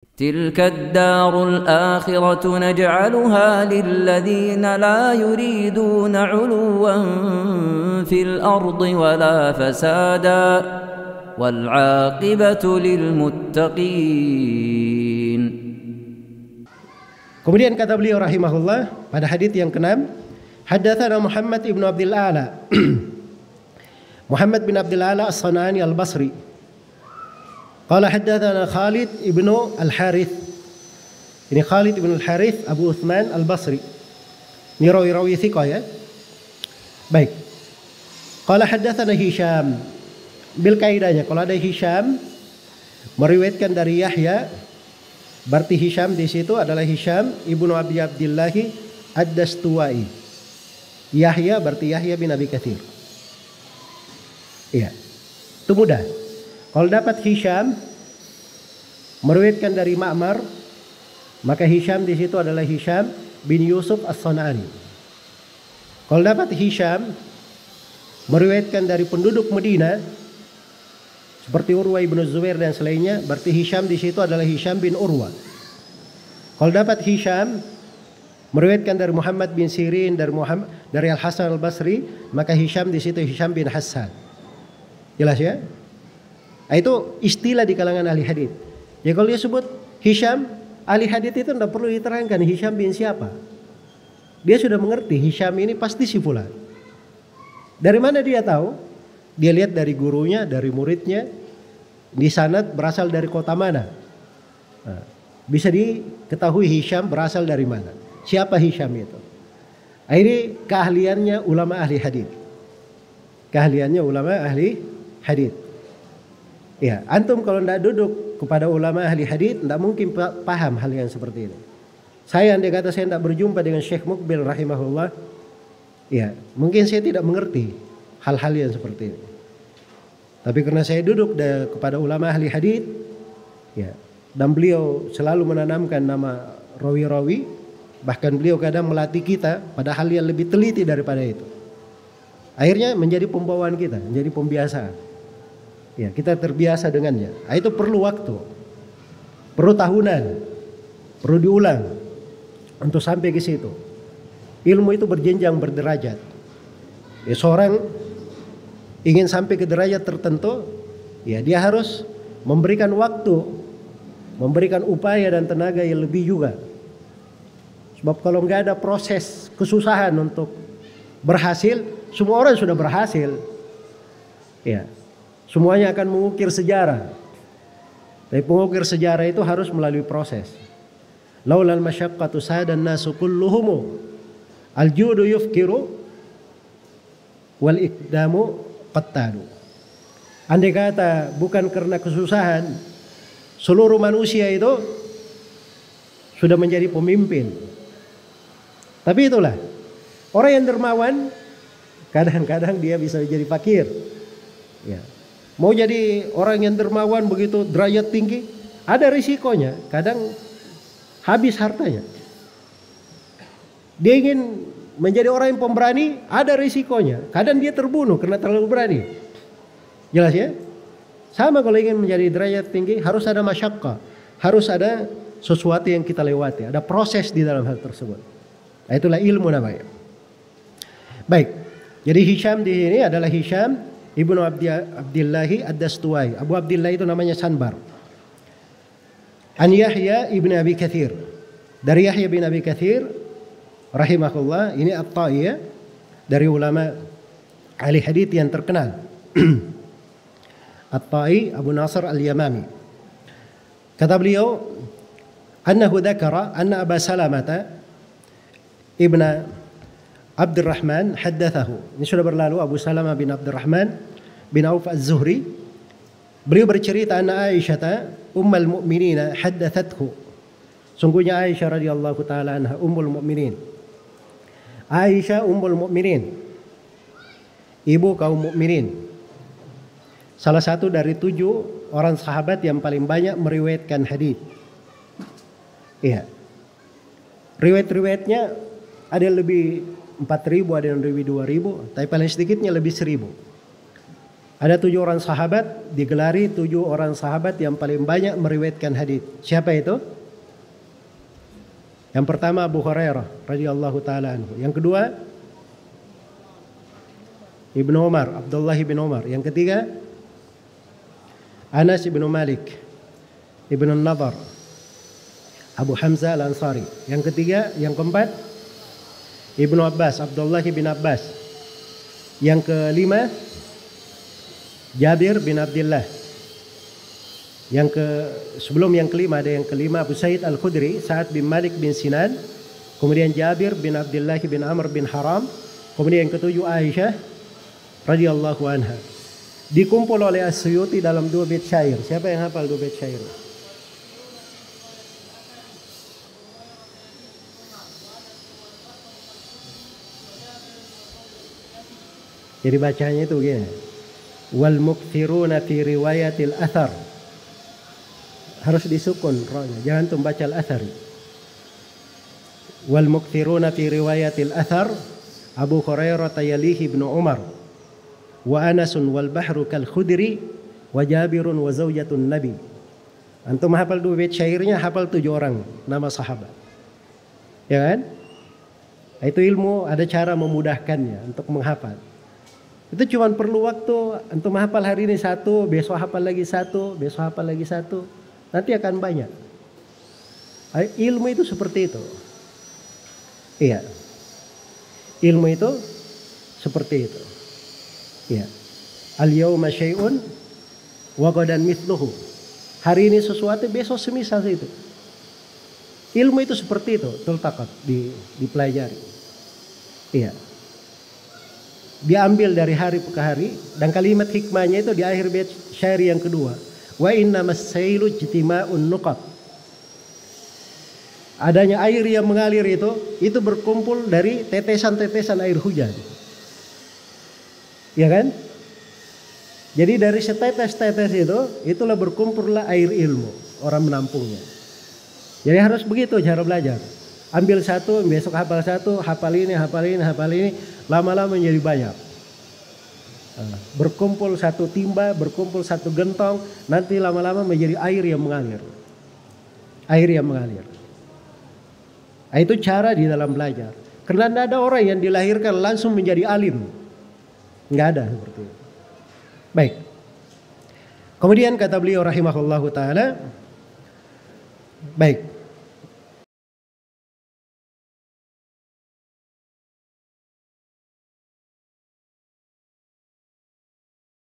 تلك الدار الآخرة نجعلها للذين لا يريدون علوا في الأرض ولا فسادا والعاقبة للمتقين. Kemudian kata beliau rahimahullah pada hadits yang ke-6, haddatsana Muhammad ibnu Abdul A'la Muhammad bin Abdul A'la As-San'ani Al-Basri qala haddatsana Khalid ibnu Al-Harith. Ini Khalid ibnu Al-Harith Abu Uthman Al-Basri, ini rawi-rawi thiqah ya. Baik, qala haddatsana Hisham, bil kaidahnya kalau ada Hisham meriwayatkan dari Yahya, berarti Hisham di situ adalah Hisham ibnu Abi Abdillah Ad-Dastuwai. Yahya berarti Yahya bin Abi Katsir. Iya, itu mudah. Kalau dapat Hisham meriwayatkan dari Ma'mar, maka Hisham di situ adalah Hisham bin Yusuf As-San'ani. Kalau dapat Hisham meriwayatkan dari penduduk Madinah seperti Urwa ibnu Zubair dan selainnya, berarti Hisham di situ adalah Hisham bin Urwa. Kalau dapat Hisham meriwayatkan dari Muhammad bin Sirin, dari Al-Hasan Al-Basri, maka Hisham di situ Hisham bin Hassan. Jelas ya? Nah, itu istilah di kalangan ahli hadits. Ya kalau dia sebut Hisham, ahli hadits itu tidak perlu diterangkan Hisham bin siapa. Dia sudah mengerti Hisham ini pasti si fulan. Dari mana dia tahu? Dia lihat dari gurunya, dari muridnya, di sanad berasal dari kota mana. Nah, bisa diketahui Hisham berasal dari mana. Siapa Hisham itu? Nah, ini keahliannya ulama ahli hadits. Keahliannya ulama ahli hadits. Ya, antum kalau tidak duduk kepada ulama ahli hadits tidak mungkin paham hal yang seperti ini. Saya andai kata saya tidak berjumpa dengan Syekh Muqbil rahimahullah, ya mungkin saya tidak mengerti hal-hal yang seperti ini. Tapi karena saya duduk kepada ulama ahli hadits, ya, dan beliau selalu menanamkan nama rawi-rawi, bahkan beliau kadang melatih kita pada hal yang lebih teliti daripada itu. Akhirnya menjadi pembawaan kita, menjadi pembiasaan. Ya, kita terbiasa dengannya. Nah, itu perlu waktu, perlu tahunan, perlu diulang untuk sampai ke situ. Ilmu itu berjenjang berderajat. Ya, seorang ingin sampai ke derajat tertentu, ya dia harus memberikan waktu, memberikan upaya dan tenaga yang lebih juga. Sebab kalau nggak ada proses kesusahan untuk berhasil, semua orang sudah berhasil. Ya, semuanya akan mengukir sejarah. Tapi pengukir sejarah itu harus melalui proses. Laulal masyaqqatu sadan nasu kulluhum al-judu yufkiru wal iqdamu qattadu. Andai kata bukan karena kesusahan, seluruh manusia itu sudah menjadi pemimpin. Tapi itulah, orang yang dermawan kadang-kadang dia bisa jadi fakir. Ya. Mau jadi orang yang dermawan begitu derajat tinggi, ada risikonya. Kadang habis hartanya. Dia ingin menjadi orang yang pemberani, ada risikonya. Kadang dia terbunuh karena terlalu berani. Jelas ya? Sama kalau ingin menjadi derajat tinggi, harus ada masyaqqah, harus ada sesuatu yang kita lewati, ada proses di dalam hal tersebut. Nah, itulah ilmu namanya. Baik, jadi Hisham di sini adalah Hisham ibnu Abdillahi Ad-Dastuwai. Abu Abdillah itu namanya Sanbar. An Yahya ibnu Abi Katsir, dari Yahya bin Abi Katsir rahimahullah. Ini At-Tai ya, dari ulama ahli hadits yang terkenal. At-Tai Abu Nasr Al-Yamami. Kata beliau, annahu dzakara anna Aba Salamata ibna Abdurrahman haddathahu. Ini sudah berlalu, Abu Salamah bin Abdurrahman bin Auf Az-Zuhri. Beliau bercerita anna Aisyah ummul mu'minin haddathathu. Sungguhnya Aisyah radhiyallahu taala anha ummul mu'minin. Aisyah ummul mu'minin, ibu kaum mukminin. Salah satu dari 7 orang sahabat yang paling banyak meriwayatkan hadis. Iya. Riwayat-riwayatnya ada yang lebih 4.000, ada yang lebih 2.000, tapi paling sedikitnya lebih 1.000. Ada 7 orang sahabat, digelari 7 orang sahabat yang paling banyak meriwayatkan hadis. Siapa itu? Yang pertama Abu Hurairah radhiyallahu taala anhu. Yang kedua Ibnu Umar, Abdullah bin Umar. Yang ketiga Anas bin Malik, Ibnu Nadhr, Abu Hamzah Al-Ansari. Yang ketiga, yang keempat Ibnu Abbas, Abdullah bin Abbas. Yang kelima Jabir bin Abdullah. Sebelum yang kelima ada yang kelima Abu Sa'id Al-Khudri, Sa'ad bin Malik bin Sinan, kemudian Jabir bin Abdullah bin Amr bin Haram, kemudian yang ketujuh Aisyah radhiyallahu anha. Dikumpul oleh As-Suyuti dalam 2 bait syair. Siapa yang hafal 2 bait syair? Jadi bacanya itu gini. Wal mukthiruna fi riwayatil athar. Harus disukun rohnya, jangan membaca al-athari. Wal mukthiruna fi riwayatil athar Abu Hurairah yalihi Ibnu Umar wa Anasun wal bahru kal khudri wa Jabirun wa zaujatun Nabi. Antum hafal 2 bait syairnya, hafal 7 orang nama sahabat. Ya kan? Itu ilmu, ada cara memudahkannya untuk menghafal. Itu cuma perlu waktu. Antum hafal hari ini 1, besok hafal lagi 1, besok hafal lagi 1. Nanti akan banyak. Ilmu itu seperti itu. Iya. Ilmu itu seperti itu. Iya. Al-yawma syai'un wa ghadan mithluhu. Hari ini sesuatu, besok semisal itu. Ilmu itu seperti itu, tultaqat, dipelajari. Iya. Diambil dari hari ke hari, dan kalimat hikmahnya itu di akhir bait syair yang kedua. Wa innamas sailu ijtima'un nuqat. Adanya air yang mengalir itu berkumpul dari tetesan-tetesan air hujan. Ya kan? Jadi dari setetes-tetes itulah berkumpullah air ilmu, orang menampungnya. Jadi harus begitu cara belajar. Ambil 1, besok hafal 1, hafal ini, lama-lama menjadi banyak. Berkumpul 1 timba, berkumpul 1 gentong, nanti lama-lama menjadi air yang mengalir. Air yang mengalir. Itu cara di dalam belajar. Karena tidak ada orang yang dilahirkan langsung menjadi alim. Nggak ada seperti itu. Baik. Kemudian kata beliau rahimahullahu ta'ala. Baik.